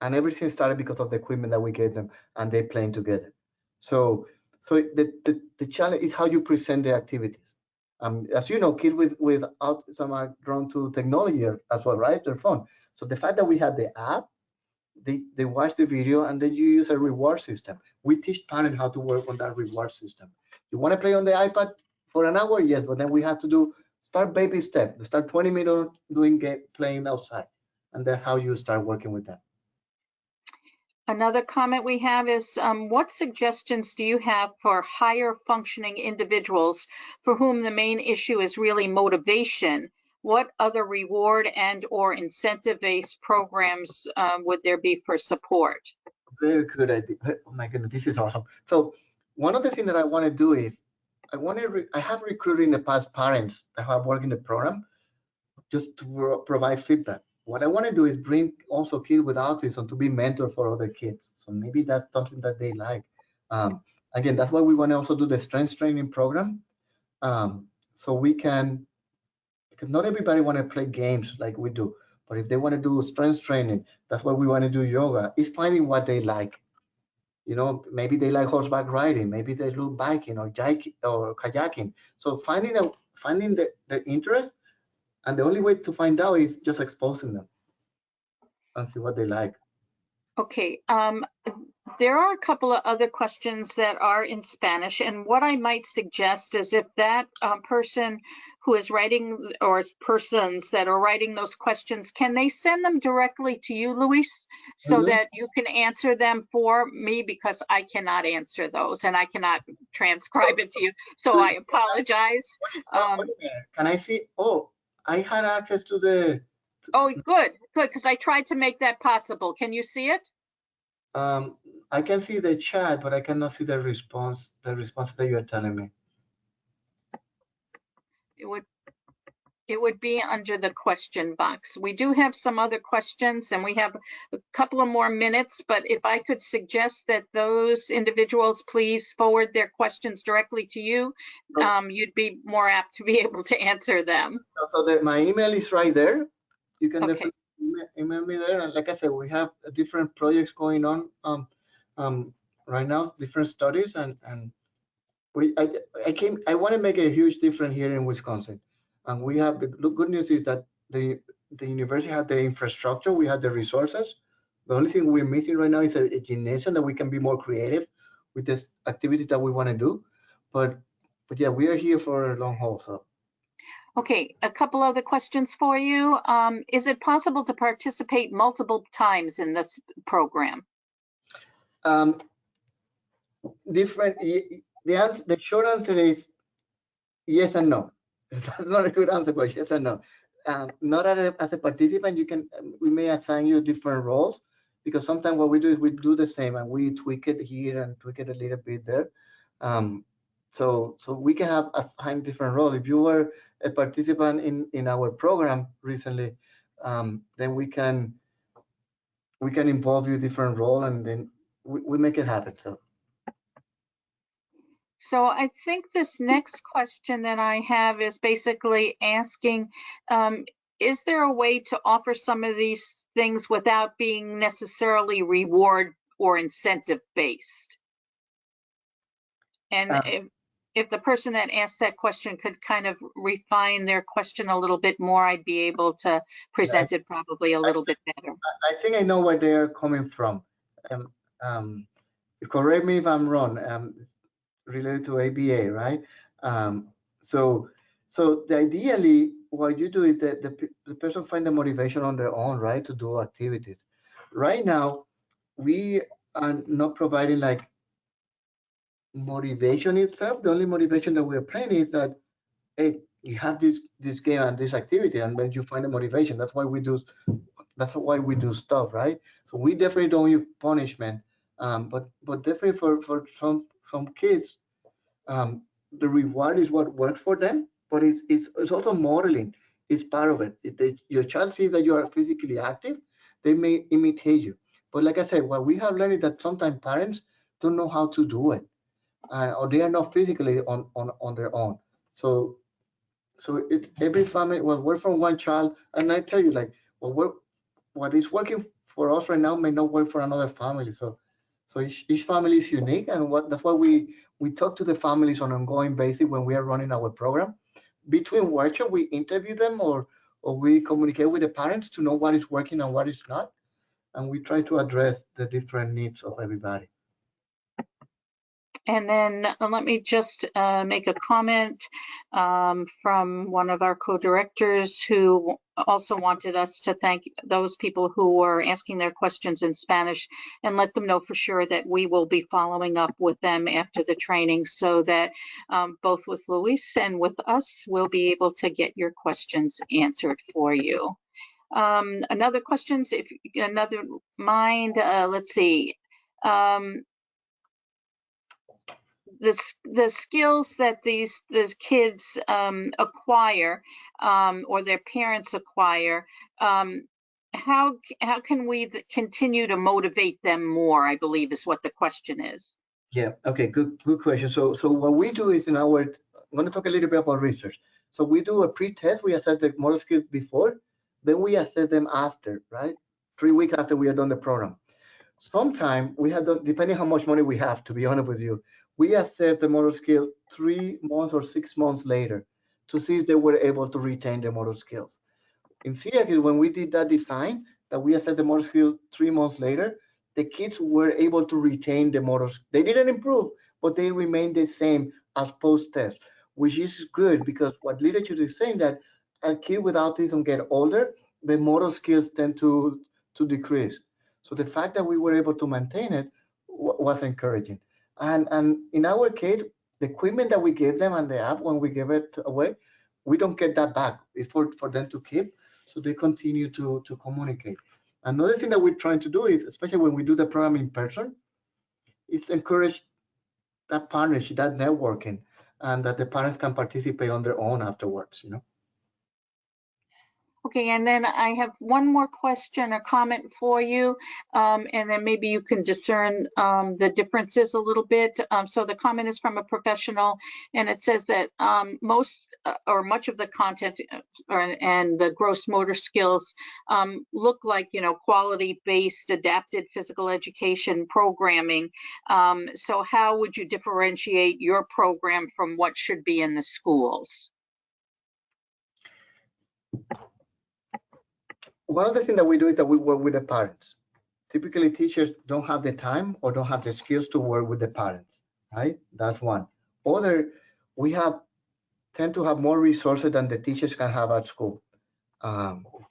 and everything started because of the equipment that we gave them, and they playing together. So the challenge is how you present the activities. As you know, kids with autism are drawn to technology as well, right? Their phone. So the fact that we have the app, they watch the video, and then you use a reward system. We teach parents how to work on that reward system. You want to play on the iPad for an hour? Yes, but then we have to start baby step. Start 20 minutes playing outside, and that's how you start working with them. Another comment we have is, what suggestions do you have for higher functioning individuals for whom the main issue is really motivation? What other reward and or incentive-based programs would there be for support? Very good idea. Oh my goodness, this is awesome. So one of the things that I want to do is I have recruited in the past parents that have worked in the program just to provide feedback. What I want to do is bring also kids with autism to be mentor for other kids. So maybe that's something that they like. Again, that's why we want to also do the strength training program. So we can, because not everybody want to play games like we do, but if they want to do strength training, that's why we want to do yoga. Is finding what they like. You know, maybe they like horseback riding, maybe they love biking or kayaking. So finding their interest, and the only way to find out is just exposing them and see what they like. Okay, there are a couple of other questions that are in Spanish, and what I might suggest is if that person who is writing, or persons that are writing those questions, can they send them directly to you, Luis, so that you can answer them for me, because I cannot answer those and I cannot transcribe it to you, so I apologize. Can I see? Oh, I had access to the. Oh, good, because I tried to make that possible. Can you see it? I can see the chat, but I cannot see the response that you're telling me. It would be under the question box. We do have some other questions, and we have a couple of more minutes, but if I could suggest that those individuals please forward their questions directly to you, you'd be more apt to be able to answer them. So my email is right there. You can definitely email me there. And like I said, we have different projects going on right now, different studies, and I want to make a huge difference here in Wisconsin. And we have the good news is that the university had the infrastructure, we have the resources. The only thing we're missing right now is a gymnasium that we can be more creative with this activity that we want to do. But yeah, we are here for a long haul. So. Okay, a couple other questions for you. Is it possible to participate multiple times in this program? The short answer is Yes and no. That's not a good answer, but yes and no. Not as a participant, we may assign you different roles, because sometimes what we do is we do the same and we tweak it here and tweak it a little bit there. Um, so we can have assigned different roles. If you were a participant in our program recently, then we can involve you different role, and then we make it happen. So I think this next question that I have is basically asking, is there a way to offer some of these things without being necessarily reward or incentive based? And Uh, if the person that asked that question could kind of refine their question a little bit more, I'd be able to present it probably a little bit better. I think I know where they're coming from. Um, um, Correct me if I'm wrong. Related to ABA, right? Um, so, so ideally, what you do is that the person find the motivation on their own, right, to do activities. Right now, we are not providing like motivation itself. The only motivation that we're playing is that, hey, you have this game and this activity, and then you find the motivation. That's why we do stuff, right? So we definitely don't use punishment, but definitely for some kids, um, the reward is what works for them, but it's also modeling. It's part of it. Your child sees that you are physically active, they may imitate you. But like I said, what we have learned is that sometimes parents don't know how to do it, or they are not physically on their own. So it's every family. Well, we're from one child, and I tell you, like, what is working for us right now may not work for another family. So each family is unique, and that's why we talk to the families on an ongoing basis when we are running our program. Between workshop, we interview them, or we communicate with the parents to know what is working and what is not, and we try to address the different needs of everybody. And then let me just make a comment from one of our co-directors who also wanted us to thank those people who were asking their questions in Spanish and let them know for sure that we will be following up with them after the training, so that both with Luis and with us, we'll be able to get your questions answered for you. Another questions, if another mind, let's see. The skills that these kids acquire, or their parents acquire, how can we continue to motivate them more, I believe is what the question is. Yeah. Okay. Good question. So what we do is I'm going to talk a little bit about research. So we do a pre-test. We assess the motor skills before, then we assess them after, right? 3 weeks after we are done the program. Sometime we have done, depending how much money we have, to be honest with you, we assess the motor skill 3 months or 6 months later to see if they were able to retain the motor skills. In Syracuse, when we did that design, that we assessed the motor skill 3 months later, the kids were able to retain the motor. They didn't improve, but they remained the same as post-test, which is good, because what literature is saying that a kid with autism get older, the motor skills tend to decrease. So the fact that we were able to maintain it was encouraging. And in our case, the equipment that we gave them and the app, when we gave it away, we don't get that back. It's for them to keep, so they continue to communicate. Another thing that we're trying to do is, especially when we do the program in person, is encourage that partnership, that networking, and that the parents can participate on their own afterwards. Okay, and then I have one more question or comment for you, and then maybe you can discern the differences a little bit. So the comment is from a professional, and it says that most or much of the content and the gross motor skills look like, quality-based adapted physical education programming. So how would you differentiate your program from what should be in the schools? One of the things that we do is that we work with the parents. Typically, teachers don't have the time or don't have the skills to work with the parents, right? That's one. Other, we tend to have more resources than the teachers can have at school.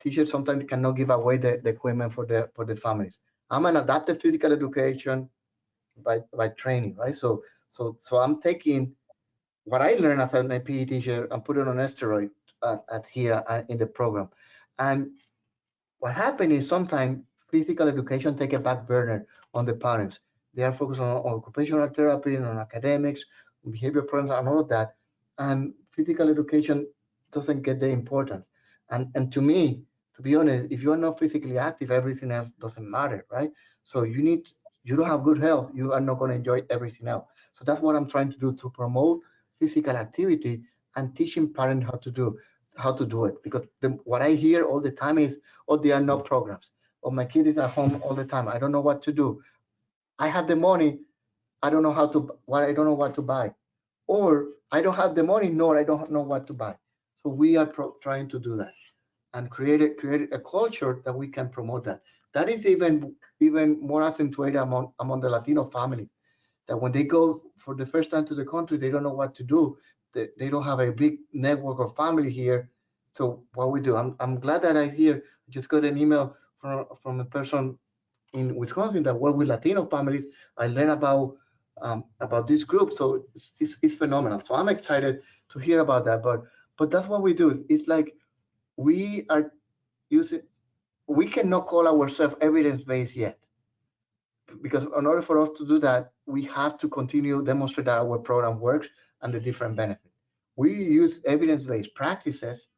Teachers sometimes cannot give away the equipment for the families. I'm an adaptive physical education by training, right? So I'm taking what I learned as an PE teacher and put it on steroid at here in the program. And what happened is sometimes physical education take a back burner on the parents. They are focused on occupational therapy and on academics, behavior programs, and all of that. And physical education doesn't get the importance. And to me, to be honest, if you are not physically active, everything else doesn't matter, right? So you don't have good health, you are not going to enjoy everything else. So that's what I'm trying to do, to promote physical activity and teaching parents how to do it. Because what I hear all the time is, oh, there are no programs, or my kid is at home all the time, I don't know what to do. I have the money, I don't know I don't know what to buy. Or I don't have the money, nor I don't know what to buy. So we are trying to do that and create a culture that we can promote that. That is even more accentuated among the Latino families, that when they go for the first time to the country, they don't know what to do. They don't have a big network of family here. So what we do, I'm glad that I just got an email from a person in Wisconsin that work with Latino families. I learned about this group, so it's phenomenal. So I'm excited to hear about that. But that's what we do. It's like we are using. We cannot call ourselves evidence-based yet, because in order for us to do that, we have to continue demonstrate that our program works and the different benefits. We use evidence-based practices,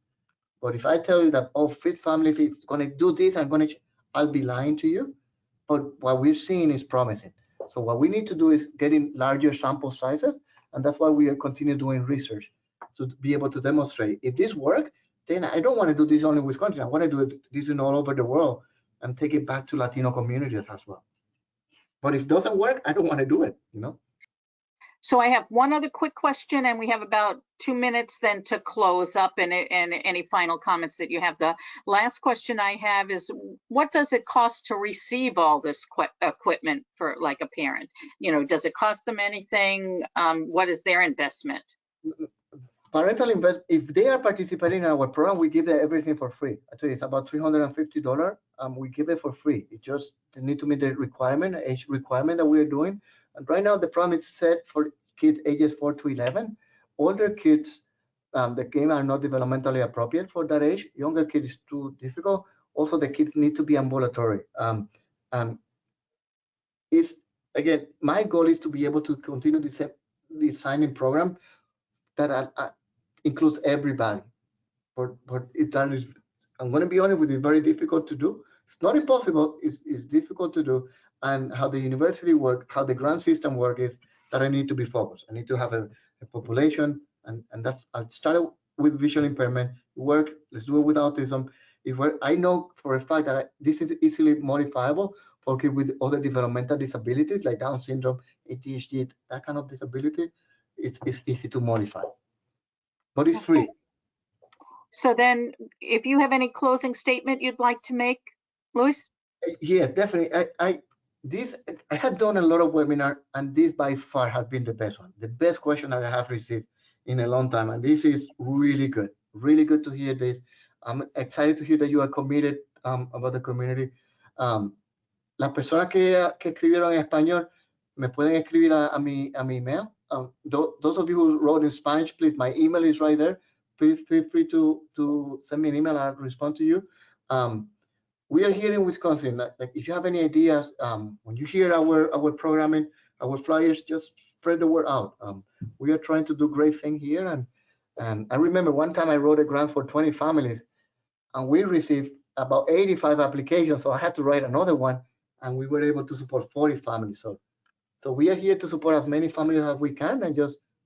but if I tell you that, oh, Fit Family is going to do this, I'll be lying to you. But what we're seeing is promising. So what we need to do is getting larger sample sizes, and that's why we are continue doing research to be able to demonstrate if this works. Then I don't want to do this only in Wisconsin. I want to do this in all over the world and take it back to Latino communities as well. But if it doesn't work, I don't want to do it. So I have one other quick question, and we have about 2 minutes then to close up, and any final comments that you have. The last question I have is, what does it cost to receive all this equipment for like a parent? Does it cost them anything? What is their investment? Parental invest, if they are participating in our program, we give them everything for free. Actually, it's about $350. We give it for free. It just they need to meet the age requirement that we're doing. And right now, the program is set for kids ages 4 to 11. Older kids, the game are not developmentally appropriate for that age. Younger kids is too difficult. Also, the kids need to be ambulatory. Is again, my goal is to be able to continue designing program that includes everybody. But that is, I'm going to be honest with you, very difficult to do. It's not impossible. It's difficult to do. And how the university work, how the grant system work is that I need to be focused. I need to have a population, and that's. I started with visual impairment. Work. Let's do it with autism. I know for a fact that this is easily modifiable for kids with other developmental disabilities like Down syndrome, ADHD, that kind of disability. It's easy to modify, but it's free. So then, if you have any closing statement you'd like to make, Luis? Yeah, definitely. I have done a lot of webinar, and this by far has been the best one, the best question that I have received in a long time. And this is really good to hear this. I'm excited to hear that you are committed about the community. Las personas que escribieron en español me pueden escribir a mi email. Those of you who wrote in Spanish, please, my email is right there. Please feel free to send me an email. I'll respond to you. We are here in Wisconsin. Like if you have any ideas, when you hear our programming, our flyers, just spread the word out. We are trying to do great thing here. And I remember one time I wrote a grant for 20 families, and we received about 85 applications. So I had to write another one, and we were able to support 40 families. So we are here to support as many families as we can, and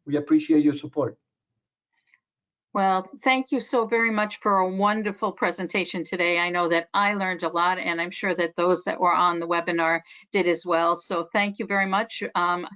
we appreciate your support. Well, thank you so very much for a wonderful presentation today. I know that I learned a lot, and I'm sure that those that were on the webinar did as well. So thank you very much. I'm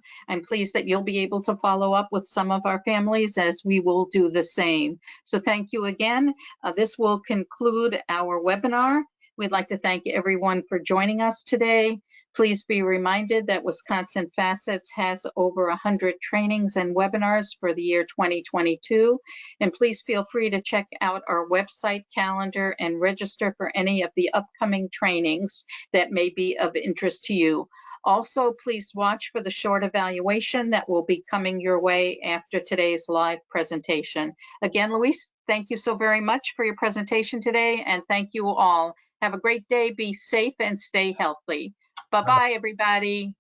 pleased that you'll be able to follow up with some of our families, as we will do the same. So thank you again. This will conclude our webinar. We'd like to thank everyone for joining us today. Please be reminded that Wisconsin Facets has over 100 trainings and webinars for the year 2022. And please feel free to check out our website calendar and register for any of the upcoming trainings that may be of interest to you. Also, please watch for the short evaluation that will be coming your way after today's live presentation. Again, Luis, thank you so very much for your presentation today, and thank you all. Have a great day, be safe, and stay healthy. Bye-bye, everybody.